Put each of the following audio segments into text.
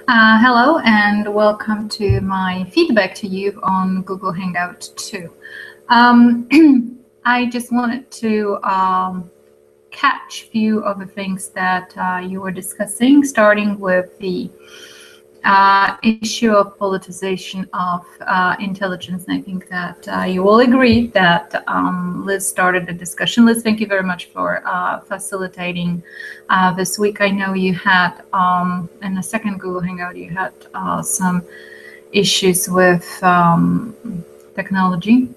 Hello and welcome to my feedback to you on Google Hangout 2. I just wanted to catch a few of the things that you were discussing, starting with the issue of politicization of intelligence. And I think that you will agree that Liz started the discussion. Liz, thank you very much for facilitating this week. I know you had, in the second Google Hangout, you had some issues with technology.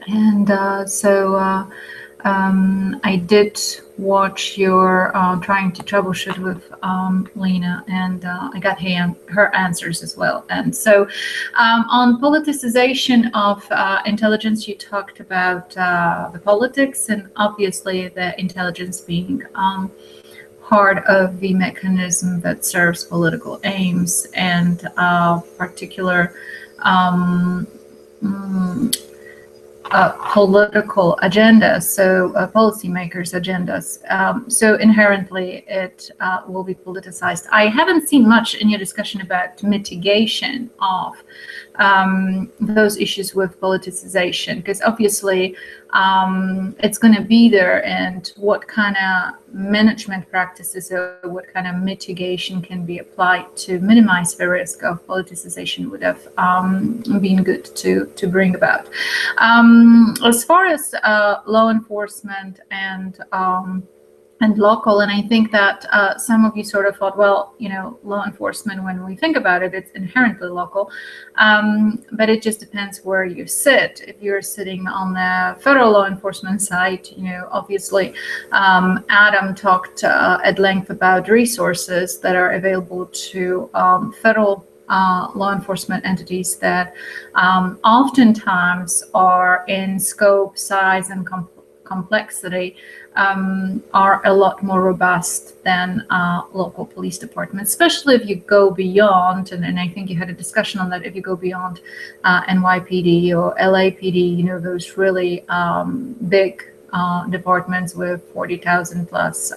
And I did watch your trying to troubleshoot with Lena, and I got her answers as well. And so on politicization of intelligence, you talked about the politics and obviously the intelligence being part of the mechanism that serves political aims and particular political agendas, so policymakers' agendas. So inherently, it will be politicized. I haven't seen much in your discussion about mitigation of those issues with politicization, because obviously it's going to be there, and what kind of management practices or what kind of mitigation can be applied to minimize the risk of politicization would have been good to bring about. As far as law enforcement and local, and I think that some of you sort of thought, well, you know, law enforcement, when we think about it, it's inherently local, but it just depends where you sit. If you're sitting on the federal law enforcement side, you know, obviously Adam talked at length about resources that are available to federal law enforcement entities that oftentimes are in scope, size, and complexity are a lot more robust than local police departments, especially if you go beyond, and I think you had a discussion on that, if you go beyond NYPD or LAPD, you know, those really big departments with 40,000 plus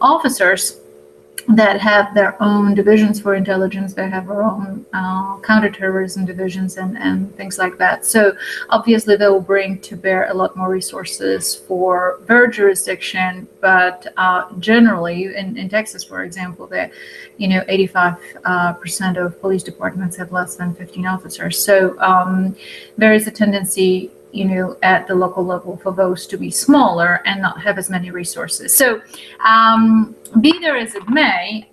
officers that have their own divisions for intelligence, they have their own counterterrorism divisions and things like that. So obviously they will bring to bear a lot more resources for their jurisdiction, but generally in Texas, for example, that, you know, 85% of police departments have less than 15 officers. So there is a tendency, you know, at the local level for those to be smaller and not have as many resources. So be there as it may,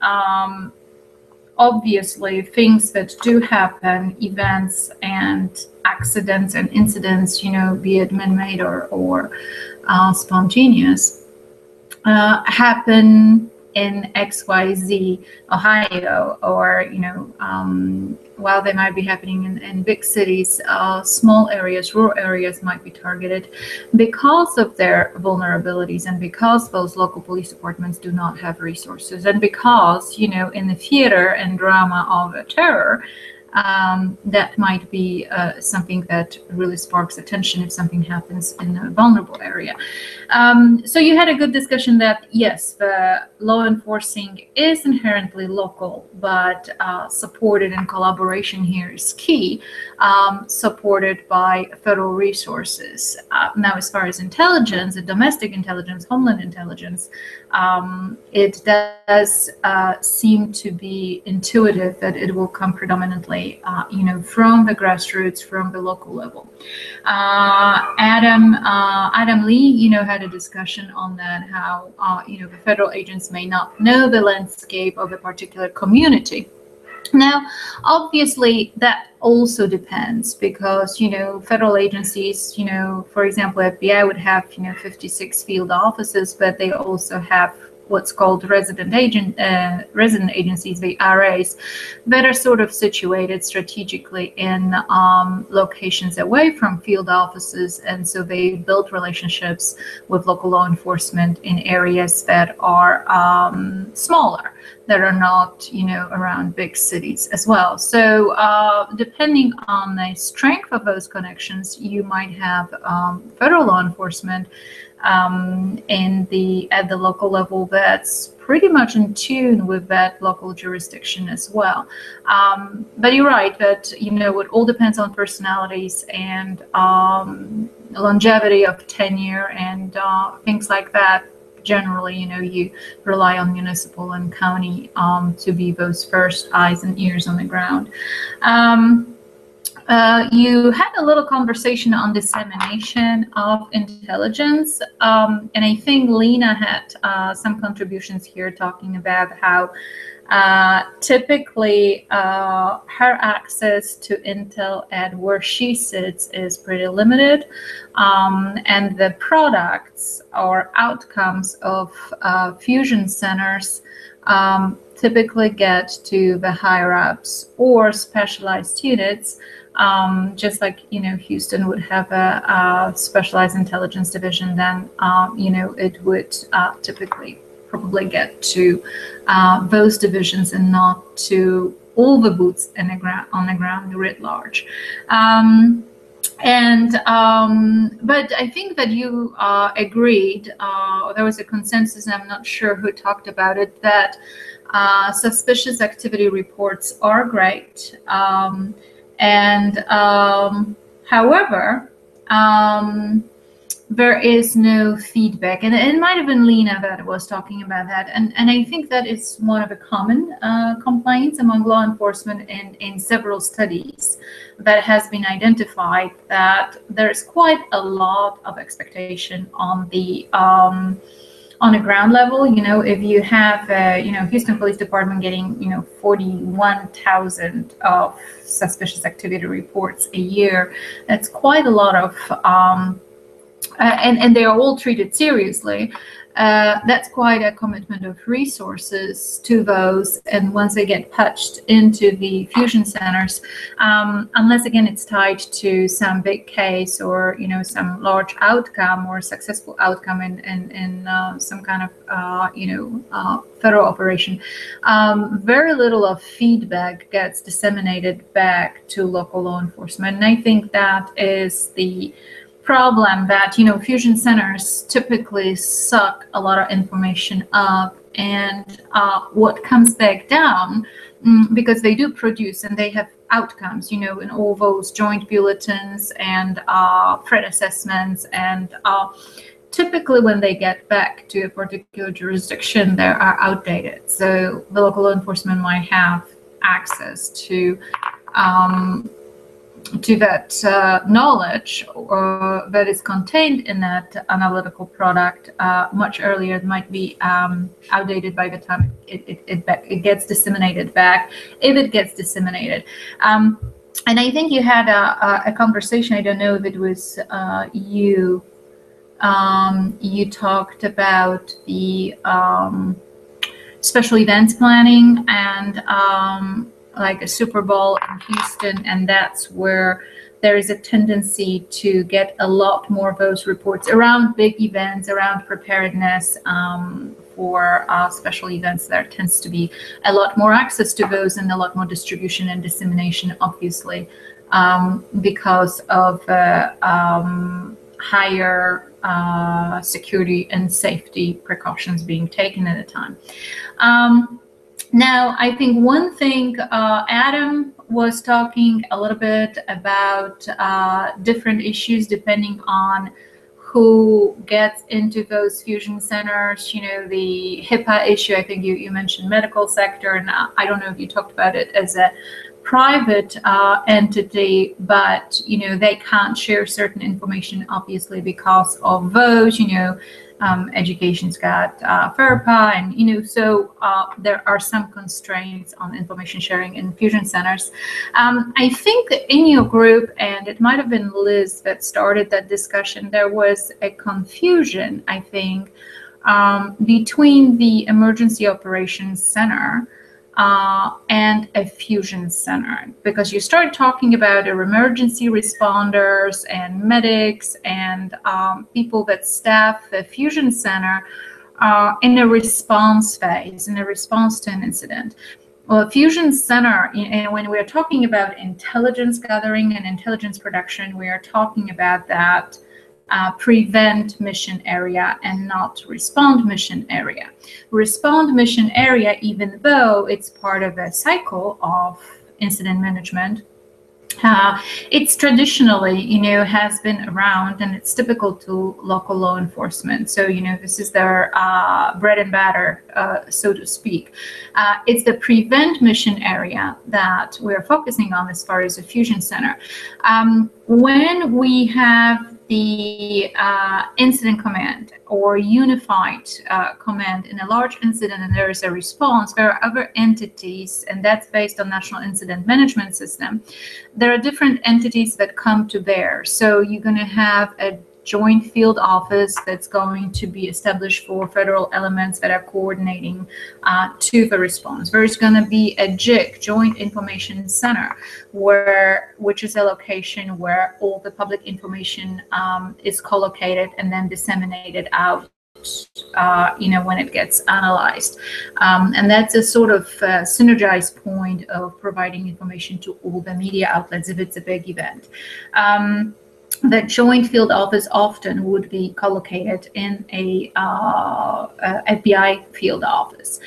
obviously things that do happen, events and accidents and incidents, you know, be it man-made or spontaneous, happen in XYZ Ohio, or, you know, while they might be happening in big cities, small areas, rural areas might be targeted because of their vulnerabilities and because those local police departments do not have resources, and because, you know, in the theater and drama of terror, that might be something that really sparks attention if something happens in a vulnerable area. So you had a good discussion that, yes, the law enforcing is inherently local, but supported, and collaboration here is key, supported by federal resources. Now, as far as intelligence, domestic intelligence, homeland intelligence, it does seem to be intuitive that it will come predominantly, you know, from the grassroots, from the local level. Adam Lee, you know, had a discussion on that, how, you know, the federal agents may not know the landscape of a particular community. Now, obviously, that also depends because, you know, federal agencies, you know, for example, FBI would have, you know, 56 field offices, but they also have what's called resident agencies, the RAs, that are sort of situated strategically in locations away from field offices, and so they build relationships with local law enforcement in areas that are smaller, that are not, you know, around big cities as well. So depending on the strength of those connections, you might have federal law enforcement at the local level that's pretty much in tune with that local jurisdiction as well. But you're right that, you know, it all depends on personalities and longevity of tenure and things like that. Generally, you know, you rely on municipal and county to be those first eyes and ears on the ground. You had a little conversation on dissemination of intelligence, and I think Lena had some contributions here talking about how typically her access to intel at where she sits is pretty limited, and the products or outcomes of fusion centers typically get to the higher ups or specialized units. Just like, you know, Houston would have a specialized intelligence division, then, you know, it would typically probably get to those divisions and not to all the boots on the ground writ large. But I think that you agreed, there was a consensus, and I'm not sure who talked about it, that suspicious activity reports are great. However, there is no feedback, and it might have been Lena that was talking about that, and I think that is one of the common complaints among law enforcement in several studies that has been identified, that there's quite a lot of expectation on the ground level. You know, if you have, you know, Houston Police Department getting, you know, 41,000 of suspicious activity reports a year, that's quite a lot of, and they are all treated seriously. That's quite a commitment of resources to those, and once they get patched into the fusion centers, unless again it's tied to some big case or, you know, some large outcome or successful outcome in some kind of you know, federal operation, very little of feedback gets disseminated back to local law enforcement. And I think that is the problem, that, you know, fusion centers typically suck a lot of information up, and what comes back down, because they do produce and they have outcomes, you know, in all those joint bulletins and threat assessments, and typically when they get back to a particular jurisdiction, they are outdated. So the local law enforcement might have access to that knowledge that is contained in that analytical product much earlier. It might be outdated by the time it gets disseminated back, if it gets disseminated. And I think you had a conversation, I don't know if it was you talked about the special events planning and like a Super Bowl in Houston, and that's where there is a tendency to get a lot more of those reports around big events, around preparedness for special events. There tends to be a lot more access to those and a lot more distribution and dissemination, obviously, because of higher security and safety precautions being taken at a time. Now, I think one thing, Adam was talking a little bit about different issues depending on who gets into those fusion centers. You know, the HIPAA issue, I think you mentioned medical sector, and I don't know if you talked about it as a private entity, but, you know, they can't share certain information, obviously, because of those, you know, education's got FERPA, and, you know, so there are some constraints on information sharing in fusion centers. I think in your group, and it might have been Liz that started that discussion, there was a confusion, I think, between the Emergency Operations Center and a fusion center, because you start talking about emergency responders and medics and people that staff the fusion center in a response phase, in a response to an incident. Well, a fusion center, and when we're talking about intelligence gathering and intelligence production, we are talking about that prevent mission area and not respond mission area. Respond mission area, even though it's part of a cycle of incident management, it's traditionally, has been around, and it's typical to local law enforcement. So, this is their bread and butter, so to speak. It's the prevent mission area that we're focusing on as far as a fusion center. When we have the incident command or unified command in a large incident and there is a response, there are other entities, and that's based on National Incident Management System. There are different entities that come to bear. So you're going to have a joint field office that's going to be established for federal elements that are coordinating to the response. There's going to be a JIC, Joint Information Center, which is a location where all the public information is collocated and then disseminated out when it gets analyzed. And that's a sort of synergized point of providing information to all the media outlets if it's a big event. The joint field office often would be collocated in a FBI field office.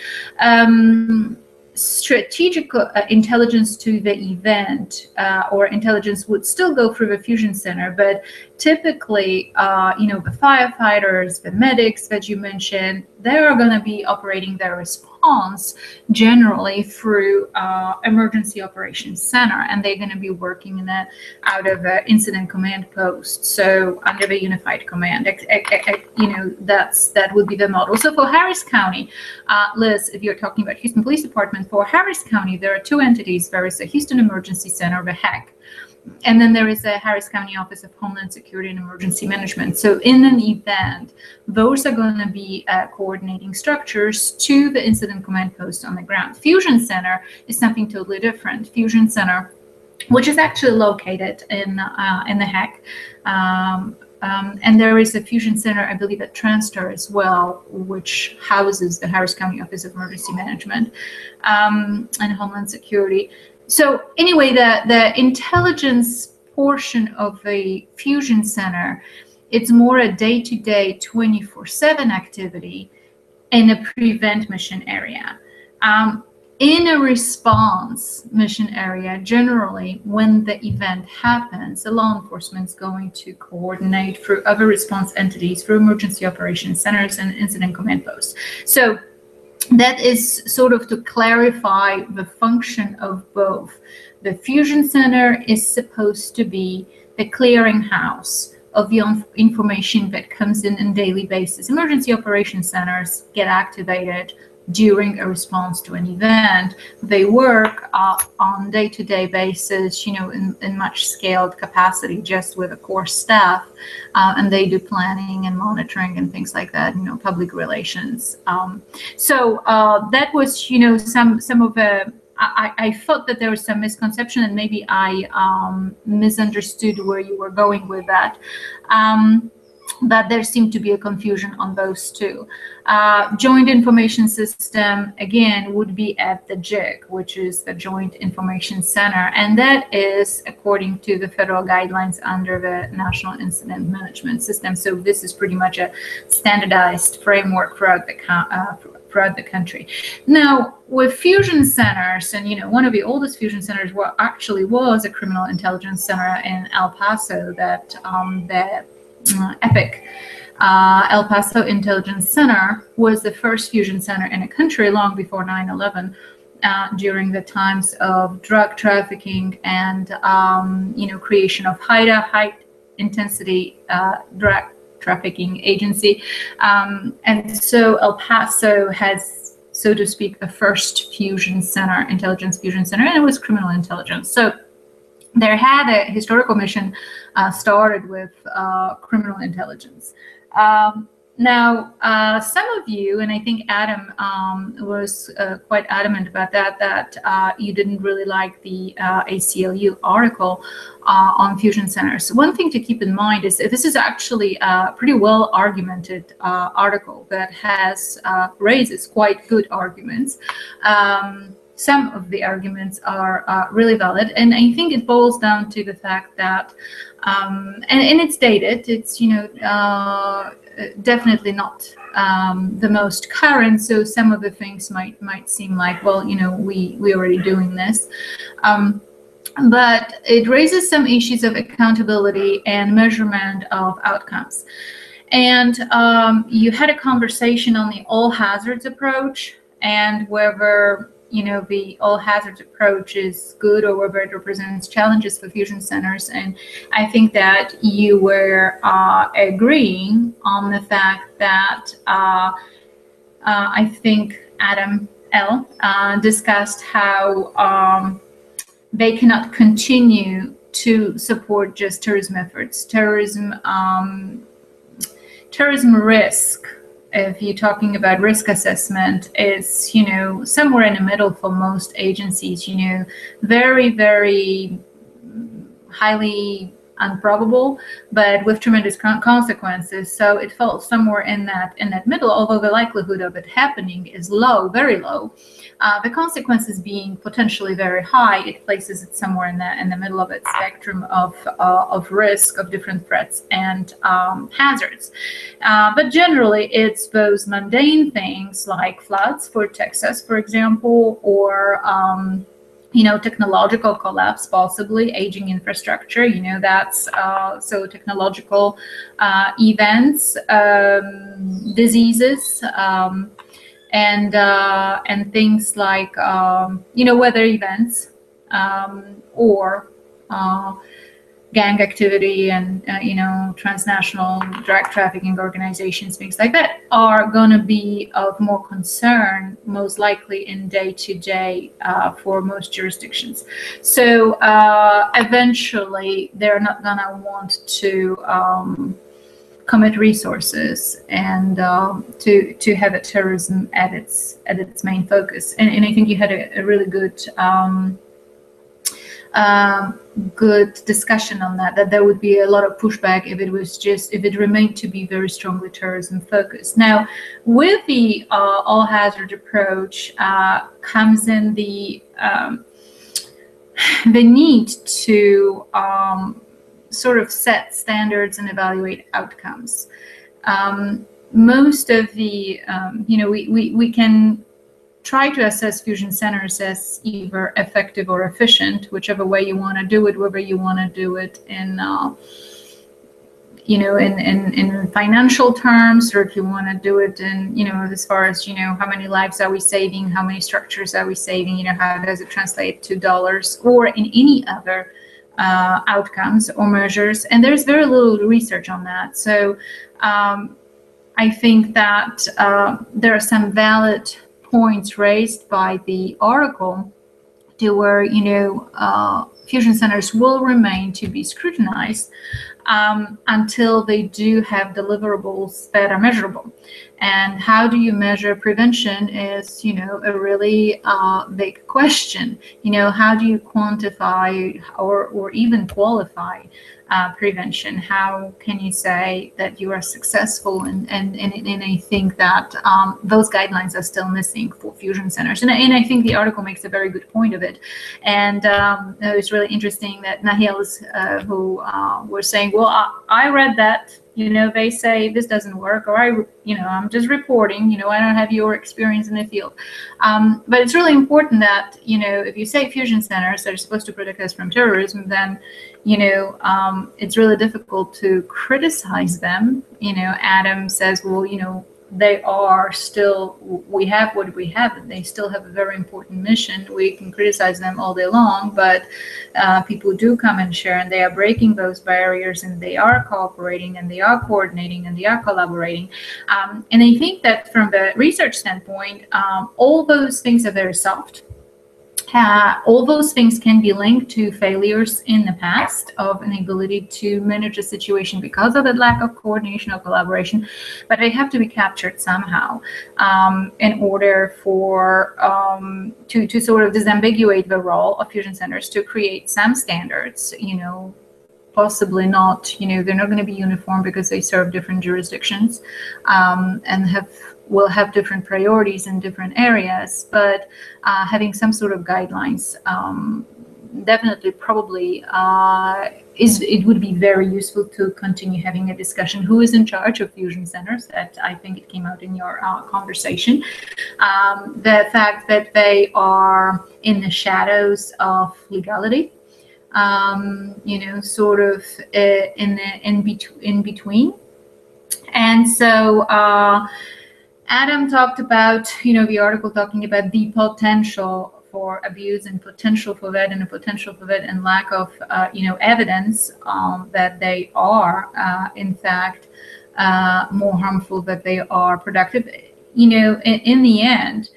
Strategic intelligence to the event or intelligence would still go through the fusion center, but typically, the firefighters, the medics that you mentioned, they're going to be operating their response generally through emergency operations center, and they're going to be working out of an incident command post. So under the unified command, that would be the model. So for Harris County, Liz, if you're talking about Houston Police Department, for Harris County, there are two entities. There is the Houston Emergency Center, the HEC, and then there is a Harris County Office of Homeland Security and Emergency Management. So in an event, those are going to be coordinating structures to the incident command post on the ground. Fusion Center is something totally different. Fusion Center, which is actually located in the HEC, and there is a fusion center, I believe, at Transtar as well, which houses the Harris County Office of Emergency Management and Homeland Security. So anyway, the intelligence portion of the fusion center, it's more a day-to-day 24/7 activity in a prevent mission area. In a response mission area, generally, when the event happens, the law enforcement is going to coordinate through other response entities, through emergency operations centers and incident command posts. So that is sort of to clarify the function of both. The fusion center is supposed to be the clearinghouse of the information that comes in on a daily basis. Emergency operations centers get activated during a response to an event. They work on day-to-day basis, in much scaled capacity, just with a core staff, and they do planning and monitoring and things like that, public relations. So that was, some of the, I thought that there was some misconception, and maybe I misunderstood where you were going with that. But there seemed to be a confusion on those two. Joint Information System, again, would be at the JIC, which is the Joint Information Center, and that is according to the federal guidelines under the National Incident Management System. So this is pretty much a standardized framework throughout the country. Now, with fusion centers, and one of the oldest fusion centers was a criminal intelligence center in El Paso that the EPIC, El Paso Intelligence Center, was the first fusion center in the country long before 9/11, during the times of drug trafficking and creation of HIDTA, high intensity drug trafficking agency, and so El Paso has, so to speak, the first fusion center, intelligence fusion center, and it was criminal intelligence. So there had a historical mission started with criminal intelligence. Now, some of you, and I think Adam was quite adamant about that you didn't really like the ACLU article on fusion centers. One thing to keep in mind is that this is actually a pretty well argumented article that raises quite good arguments. some of the arguments are really valid. And I think it boils down to the fact that, and it's dated, it's, definitely not the most current. So some of the things might seem like, well, we already doing this. But it raises some issues of accountability and measurement of outcomes. And you had a conversation on the all hazards approach and whether the all hazards approach is good or whether it represents challenges for fusion centers. And I think that you were agreeing on the fact that I think Adam L. discussed how they cannot continue to support just tourism efforts. Tourism risk, if you're talking about risk assessment, is, somewhere in the middle for most agencies, very, very highly improbable, but with tremendous consequences. So it falls somewhere in that middle, although the likelihood of it happening is low, very low. The consequences being potentially very high, it places it somewhere in the middle of its spectrum of risk of different threats and hazards. But generally, it's those mundane things like floods for Texas, for example, or technological collapse, possibly aging infrastructure. That's so technological events, diseases. And things like weather events or gang activity and transnational drug trafficking organizations, things like that, are going to be of more concern, most likely in day-to-day for most jurisdictions. So eventually, they're not going to want to commit resources and to have a terrorism at its main focus. And I think you had a really good good discussion on that there would be a lot of pushback if it remained to be very strongly terrorism focused. Now, with the all hazard approach comes in the need to sort of set standards and evaluate outcomes. Most of the, we can try to assess fusion centers as either effective or efficient, whichever way you want to do it, whether you want to do it in, in financial terms, or if you want to do it in, as far as, how many lives are we saving, how many structures are we saving, how does it translate to dollars, or in any other outcomes or measures. And there's very little research on that. So I think that there are some valid points raised by the article to where, fusion centers will remain to be scrutinized until they do have deliverables that are measurable. And how do you measure prevention is, a really big question. How do you quantify or even qualify prevention? How can you say that you are successful? And I think that those guidelines are still missing for fusion centers. And I think the article makes a very good point of it. And it's really interesting that Nahil is, who were saying, well, I read that, they say this doesn't work, or I'm just reporting, I don't have your experience in the field. But it's really important that, if you say fusion centers are supposed to protect us from terrorism, then, it's really difficult to criticize them. Adam says, well, they are still, we have what we have, and they still have a very important mission. We can criticize them all day long, but people do come and share, and they are breaking those barriers, and they are cooperating, and they are coordinating, and they are collaborating. And I think that from the research standpoint, all those things are very soft. All those things can be linked to failures in the past of an ability to manage a situation because of the lack of coordination or collaboration, but they have to be captured somehow in order for to sort of disambiguate the role of fusion centers, to create some standards, possibly not, they're not going to be uniform because they serve different jurisdictions and have will have different priorities in different areas, but having some sort of guidelines definitely probably it would be very useful to continue having a discussion. Who is in charge of fusion centers? That I think it came out in your conversation. The fact that they are in the shadows of legality, sort of in between. And so Adam talked about, the article talking about the potential for abuse and potential for that and lack of, evidence that they are, in fact, more harmful than they are productive. In the end,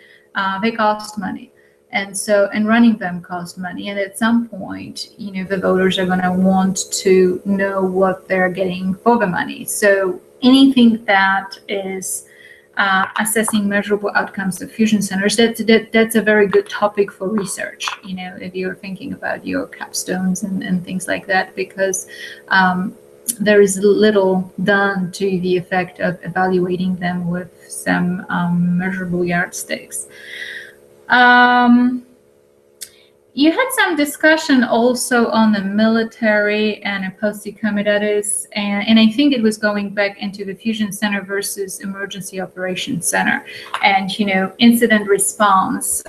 they cost money. And running them costs money. And at some point, the voters are going to want to know what they're getting for the money. So anything that is assessing measurable outcomes of fusion centers, that's a very good topic for research, if you're thinking about your capstones and things like that, because there is little done to the effect of evaluating them with some measurable yardsticks. You had some discussion also on the military and opposite comitatus, and I think it was going back into the fusion center versus emergency operations center and, incident response.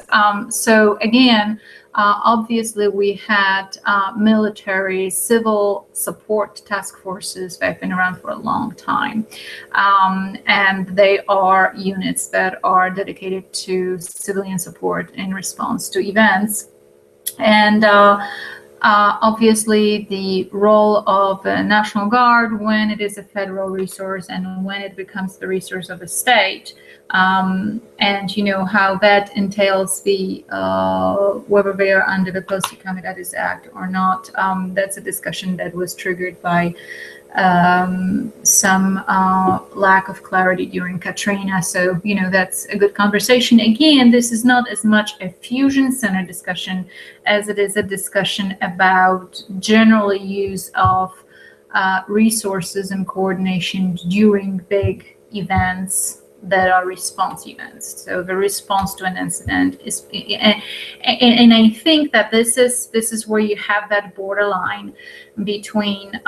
So again, obviously we had military civil support task forces that have been around for a long time. And they are units that are dedicated to civilian support in response to events. And obviously the role of the National Guard when it is a federal resource and when it becomes the resource of a state, and how that entails the whether they are under the Posted Comitatus Act or not. That's a discussion that was triggered by some lack of clarity during Katrina. So, that's a good conversation. Again, this is not as much a fusion center discussion as it is a discussion about general use of resources and coordination during big events that are response events. So the response to an incident is, and I think that this is where you have that borderline between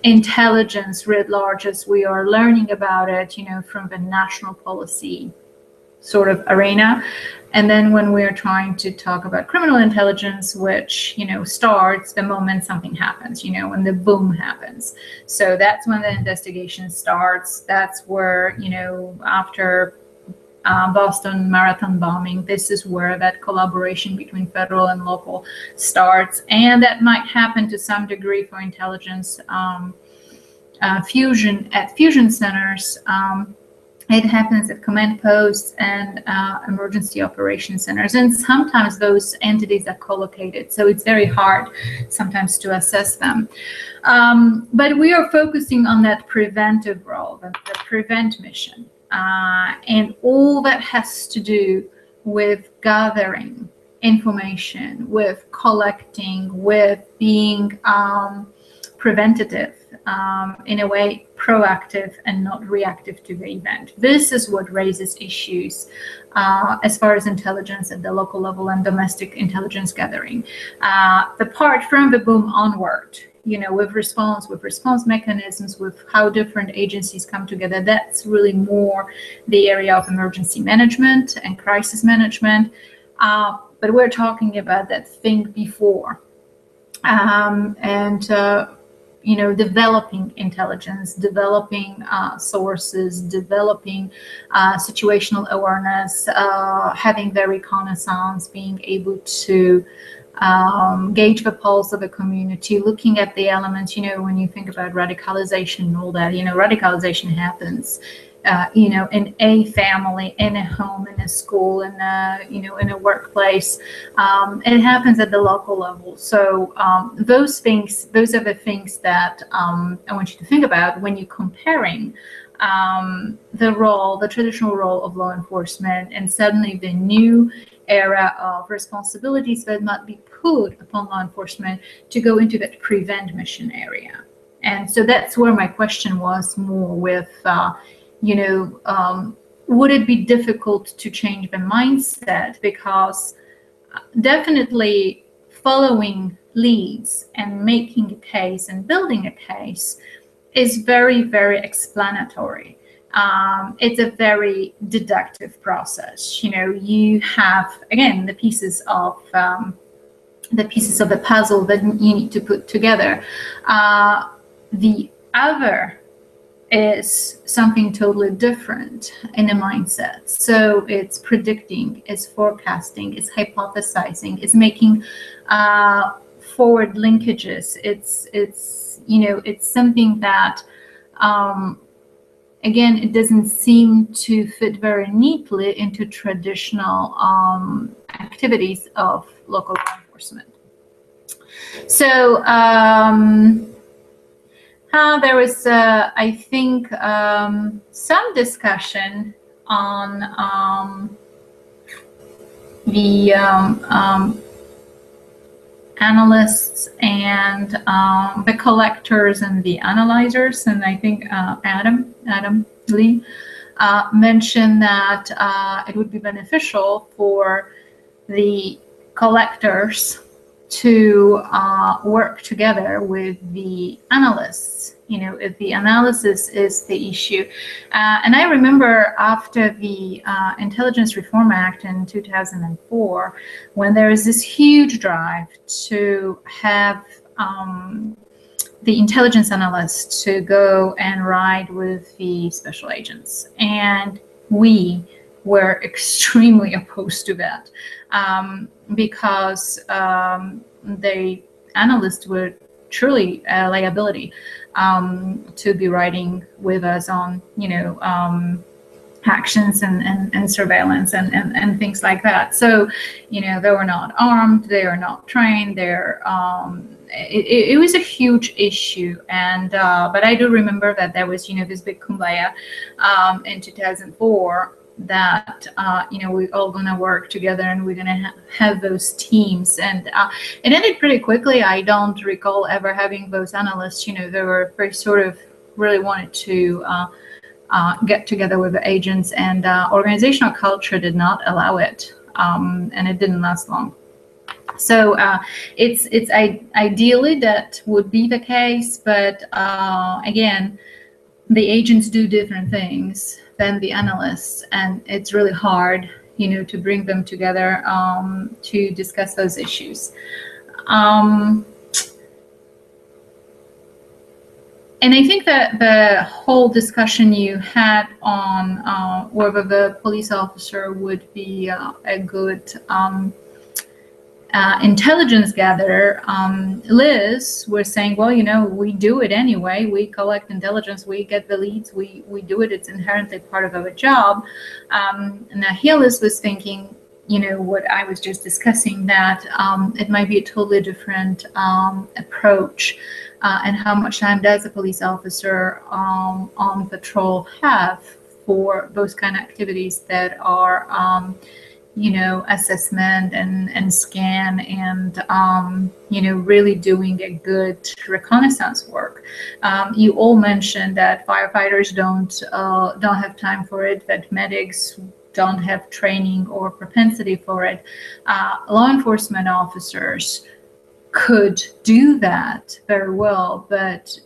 intelligence writ large as we are learning about it, from the national policy sort of arena. And then when we're trying to talk about criminal intelligence, which, starts the moment something happens, when the boom happens. So that's when the investigation starts. That's where, after Boston Marathon bombing, this is where that collaboration between federal and local starts. And that might happen to some degree for intelligence fusion at fusion centers. It happens at command posts and emergency operations centers, and sometimes those entities are co-located, so it's very hard sometimes to assess them. But we are focusing on that preventive role, the prevent mission, and all that has to do with gathering information, with collecting, with being preventative, in a way proactive and not reactive to the event. This is what raises issues as far as intelligence at the local level and domestic intelligence gathering. The part from the boom onward, with response mechanisms, with how different agencies come together, that's really more the area of emergency management and crisis management. But we're talking about that thing before. Developing intelligence, developing sources, developing situational awareness, having the reconnaissance, being able to gauge the pulse of a community, looking at the elements, when you think about radicalization and all that, radicalization happens, in a family, in a home, in a school, in a workplace. It happens at the local level. So those are the things that I want you to think about when you're comparing the traditional role of law enforcement and suddenly the new era of responsibilities that might be put upon law enforcement to go into that prevent mission area. And so that's where my question was more with, would it be difficult to change the mindset? Because definitely following leads and making a case and building a case is very, very explanatory. It's a very deductive process. You know, you have, again, the pieces of the puzzle that you need to put together. The other is something totally different in a mindset. So it's predicting, it's forecasting, it's hypothesizing, it's making forward linkages. It's you know, it's something that again, it doesn't seem to fit very neatly into traditional activities of local law enforcement. So there was, I think, some discussion on the analysts and the collectors and the analyzers, and I think Adam Lee mentioned that it would be beneficial for the collectors to work together with the analysts, you know, if the analysis is the issue. And I remember after the Intelligence Reform Act in 2004, when there was this huge drive to have the intelligence analysts to go and ride with the special agents. And we were extremely opposed to that. Because the analysts were truly a liability to be riding with us on, you know, actions and surveillance and things like that. So, you know, they were not armed, they are not trained, they're it was a huge issue. And but I do remember that there was, you know, this big kumbaya in 2004 that you know, we're all gonna work together and we're gonna have those teams, and it ended pretty quickly. I don't recall ever having those analysts, you know, they were very sort of really wanted to get together with the agents, and organizational culture did not allow it, and it didn't last long. So it's ideally that would be the case, but again, the agents do different things than the analysts, and it's really hard, you know, to bring them together to discuss those issues. And I think that the whole discussion you had on whether the police officer would be a good intelligence gatherer, Liz was saying, well, you know, we do it anyway. We collect intelligence, we get the leads, we do it. It's inherently part of our job. Now here Liz was thinking, you know, what I was just discussing, that it might be a totally different approach. And how much time does a police officer on patrol have for those kind of activities that are you know, assessment and scan and, you know, really doing a good reconnaissance work. You all mentioned that firefighters don't have time for it, that medics don't have training or propensity for it. Law enforcement officers could do that very well, but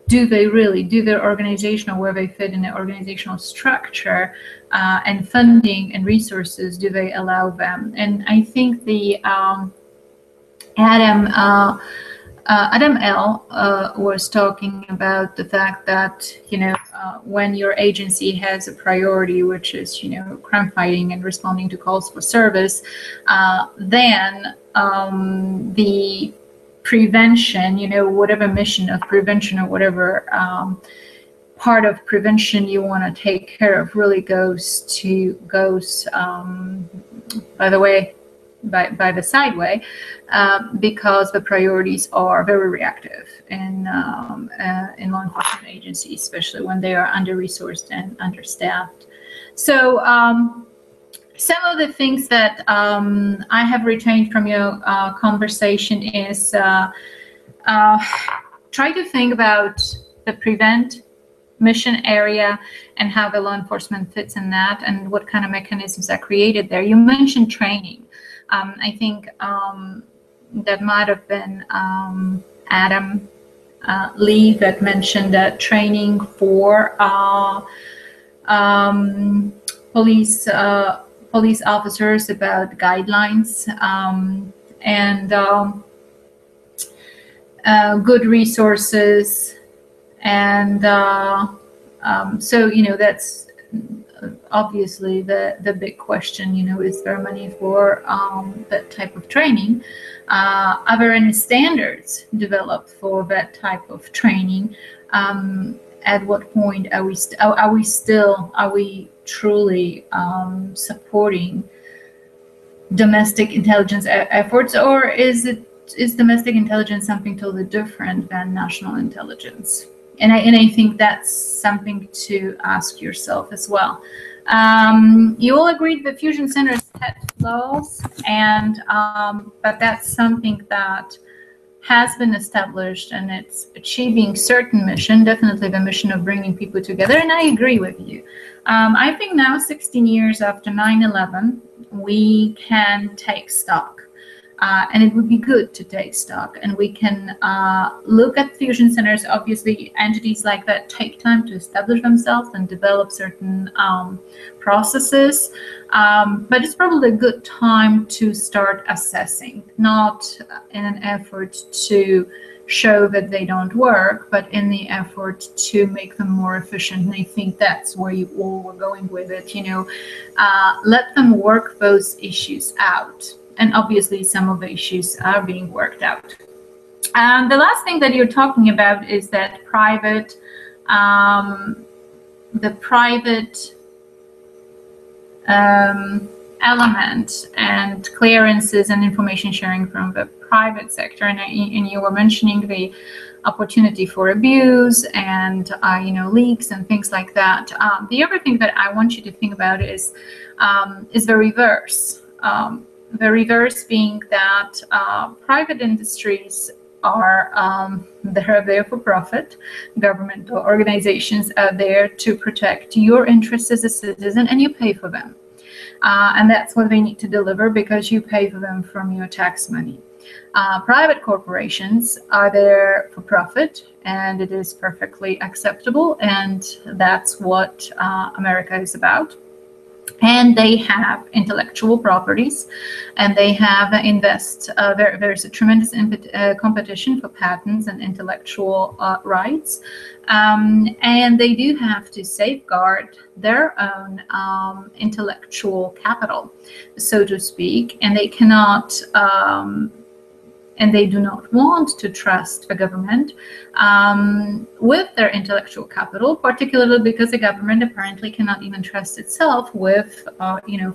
do they really? Do their organizational, where they fit in the organizational structure and funding and resources, do they allow them? And I think the Adam L. Was talking about the fact that, you know, when your agency has a priority, which is, you know, crime fighting and responding to calls for service, then the prevention, you know, whatever mission of prevention or whatever part of prevention you want to take care of really goes by the sideway, because the priorities are very reactive in law enforcement agencies, especially when they are under-resourced and understaffed. So some of the things that I have retained from your conversation is try to think about the prevent, mission area and how the law enforcement fits in that and what kind of mechanisms are created there. You mentioned training. I think that might have been Adam Lee that mentioned that training for police officers about guidelines and good resources. And so, that's obviously the big question, is there money for that type of training? Are there any standards developed for that type of training? At what point are we truly supporting domestic intelligence efforts, or is domestic intelligence something totally different than national intelligence? And I think that's something to ask yourself as well. You all agreed that fusion centers had flaws, and but that's something that has been established, and it's achieving certain mission, definitely the mission of bringing people together. And I agree with you. I think now, 16 years after 9/11, we can take stock. And it would be good to take stock, and we can look at fusion centers. Obviously, entities like that take time to establish themselves and develop certain processes, but it's probably a good time to start assessing, not in an effort to show that they don't work, but in the effort to make them more efficient. And I think that's where you all were going with it. Let them work those issues out. And obviously, some of the issues are being worked out. The last thing that you're talking about is that the private element and clearances and information sharing from the private sector. And you were mentioning the opportunity for abuse and leaks and things like that. The other thing that I want you to think about is the reverse. The reverse being that private industries are they're there for profit. Governmental organizations are there to protect your interests as a citizen, and you pay for them. And that's what they need to deliver, because you pay for them from your tax money. Private corporations are there for profit, and it is perfectly acceptable, and that's what America is about. And they have intellectual properties, and they have there's a tremendous competition for patents and intellectual rights, and they do have to safeguard their own intellectual capital, so to speak, and they cannot and they do not want to trust the government with their intellectual capital, particularly because the government apparently cannot even trust itself with,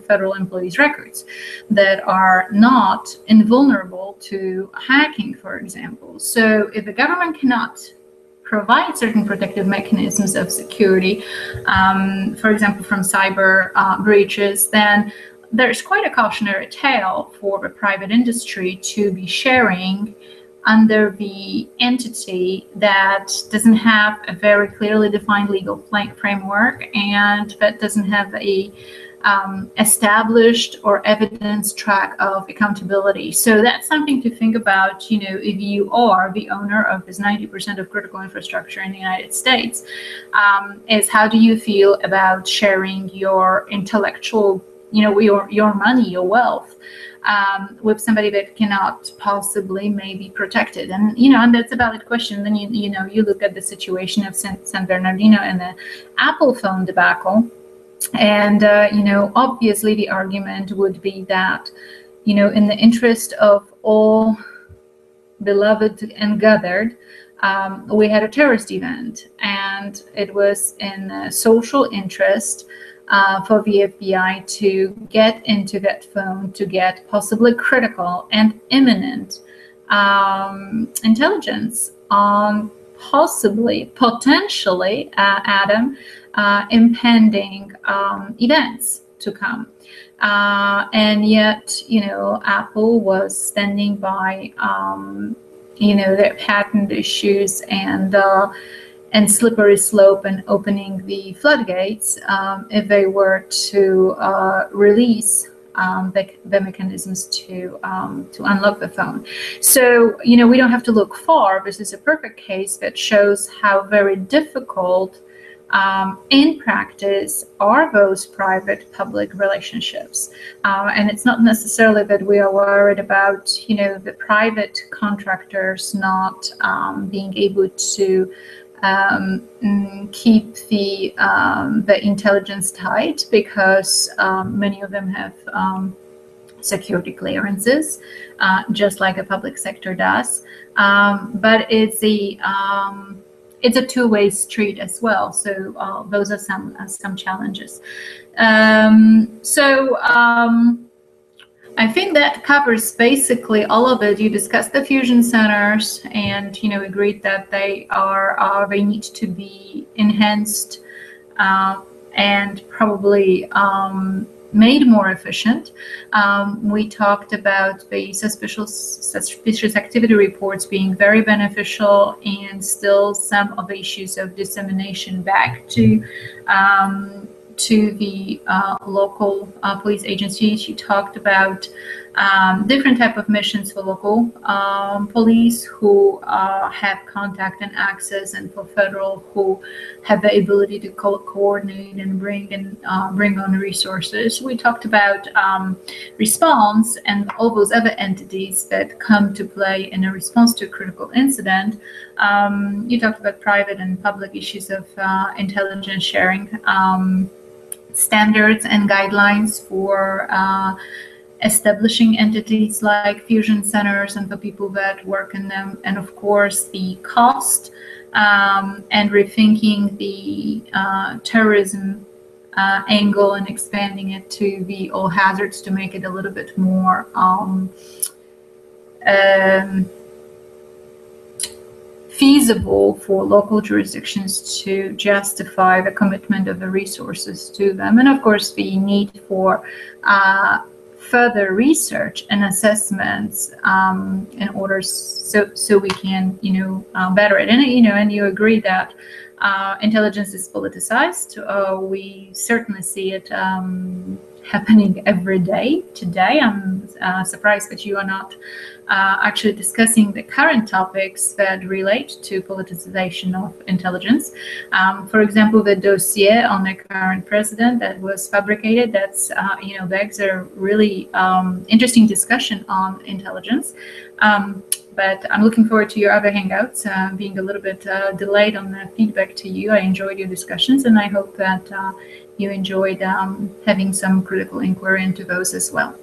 federal employees' records that are not invulnerable to hacking, for example. So if the government cannot provide certain protective mechanisms of security, for example, from cyber breaches, then there's quite a cautionary tale for the private industry to be sharing under the entity that doesn't have a very clearly defined legal framework, and that doesn't have a established or evidence track of accountability. So that's something to think about, if you are the owner of this 90% of critical infrastructure in the United States, is how do you feel about sharing your intellectual, your money, your wealth, with somebody that cannot possibly maybe protect it? And and that's a valid question. Then you look at the situation of San Bernardino and the Apple phone debacle, and obviously the argument would be that in the interest of all beloved and gathered, we had a terrorist event, and it was in social interest for the FBI to get into that phone to get possibly critical and imminent intelligence on potentially, Adam, impending events to come. And yet, Apple was standing by, their patent issues and slippery slope and opening the floodgates if they were to release the mechanisms to unlock the phone. So, you know, we don't have to look far. This is a perfect case that shows how very difficult in practice are those private-public relationships. And it's not necessarily that we are worried about, you know, the private contractors not being able to keep the intelligence tight, because many of them have security clearances, just like a public sector does. But it's a two-way street as well. So those are some challenges. I think that covers basically all of it. You discussed the fusion centers, and, you know, agreed that they need to be enhanced and probably made more efficient. We talked about the suspicious activity reports being very beneficial, and still some of the issues of dissemination back to the local police agencies. You talked about different type of missions for local police who have contact and access, and for federal who have the ability to coordinate and bring on resources. We talked about response and all those other entities that come to play in a response to a critical incident. You talked about private and public issues of intelligence sharing, standards and guidelines for establishing entities like fusion centers and the people that work in them, and of course the cost and rethinking the terrorism angle and expanding it to the all hazards to make it a little bit more feasible for local jurisdictions to justify the commitment of the resources to them, and of course the need for further research and assessments in order so we can, you know, better it. And, you know, and you agree that intelligence is politicized. We certainly see it happening every day today. I'm surprised that you are not actually discussing the current topics that relate to politicization of intelligence. For example, the dossier on the current president that was fabricated, that's, you know, begs a really interesting discussion on intelligence. But I'm looking forward to your other Hangouts, being a little bit delayed on the feedback to you. I enjoyed your discussions, and I hope that you enjoyed having some critical inquiry into those as well.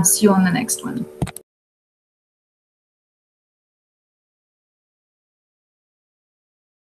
See you on the next one.